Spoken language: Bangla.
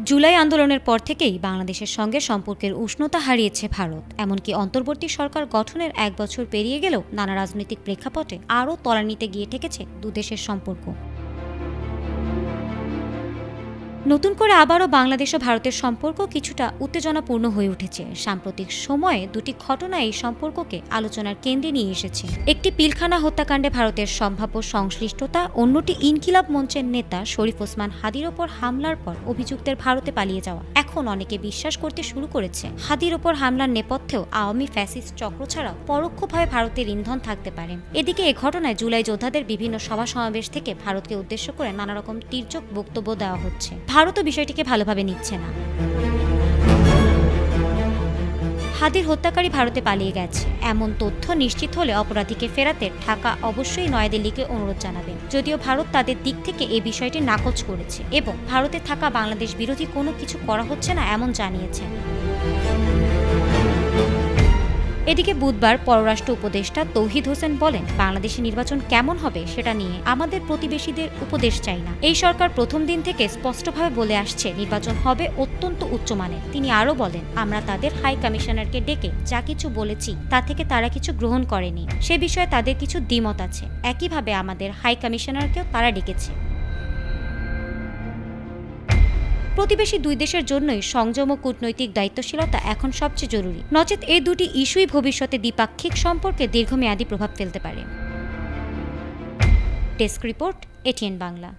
জুলাই আন্দোলনের পর থেকেই বাংলাদেশের সঙ্গে সম্পর্কের উষ্ণতা হারিয়েছে ভারত। এমনকি অন্তর্বর্তী সরকার গঠনের 1 বছর পেরিয়ে গেলেও নানা রাজনৈতিক প্রেক্ষাপটে আরও তলানিতে গিয়ে ঠেকেছে দুদেশের সম্পর্ক। নতুন করে আবারও বাংলাদেশ ও ভারতের সম্পর্ক কিছুটা উত্তেজনাপূর্ণ হয়ে উঠেছে। সাম্প্রতিক সময়ে দুটি ঘটনা এই সম্পর্ককে আলোচনার কেন্দ্রে নিয়ে এসেছে। একটি পিলখানা হত্যাকাণ্ডে ভারতের সম্ভাব্য সংশ্লিষ্টতা, অন্যটি ইনকিলাব মঞ্চের নেতা শরীফ ওসমান হাদির ওপর হামলার পর অভিযুক্তের ভারতে পালিয়ে যাওয়া। এখন অনেকে বিশ্বাস করতে শুরু করেছে হাদির ওপর হামলার নেপথ্যেও আওয়ামী ফ্যাসিস্ট চক্র ছাড়াও পরোক্ষভাবে ভারতের ইন্ধন থাকতে পারে। এদিকে এ ঘটনায় জুলাই যোদ্ধাদের বিভিন্ন সভা সমাবেশ থেকে ভারতকে উদ্দেশ্য করে নানা রকম তীর্যক বক্তব্য দেওয়া হচ্ছে। ভারতও বিষয়টিকে ভালোভাবে নিচ্ছে না। হাদির হত্যাকারী ভারতে পালিয়ে গেছে এমন তথ্য নিশ্চিত হলে অপরাধীকে ফেরাতে ঢাকা অবশ্যই নয়াদিল্লিকে অনুরোধ জানাবে। যদিও ভারত তাদের দিক থেকে এই বিষয়টি নাকচ করেছে এবং ভারতে থাকা বাংলাদেশ বিরোধী কোনো কিছু করা হচ্ছে না এমন জানিয়েছে। এদিকে বুধবার পররাষ্ট্র উপদেষ্টা তৌহিদ হোসেন বলেন, বাংলাদেশে নির্বাচন কেমন হবে সেটা নিয়ে আমাদের প্রতিবেশীদের উপদেশ চাই না। এই সরকার প্রথম দিন থেকে স্পষ্টভাবে বলে আসছে নির্বাচন হবে অত্যন্ত উচ্চমানের। তিনি আরও বলেন, আমরা তাদের হাই কমিশনারকে ডেকে যা কিছু বলেছি তা থেকে তারা কিছু গ্রহণ করেনি। সে বিষয়ে তাদের কিছু দ্বিমত আছে। একইভাবে আমাদের হাই কমিশনারকেও তারা ডেকেছে। প্রতিবেশী দুই দেশের জন্যই সংযম ও কূটনৈতিক দায়িত্বশীলতা এখন সবচেয়ে জরুরি। নচেত এই দুটি ইস্যুই ভবিষ্যতে দ্বিপাক্ষিক সম্পর্কে দীর্ঘমেয়াদী প্রভাব ফেলতে পারে। Desk report, ATN Bangla.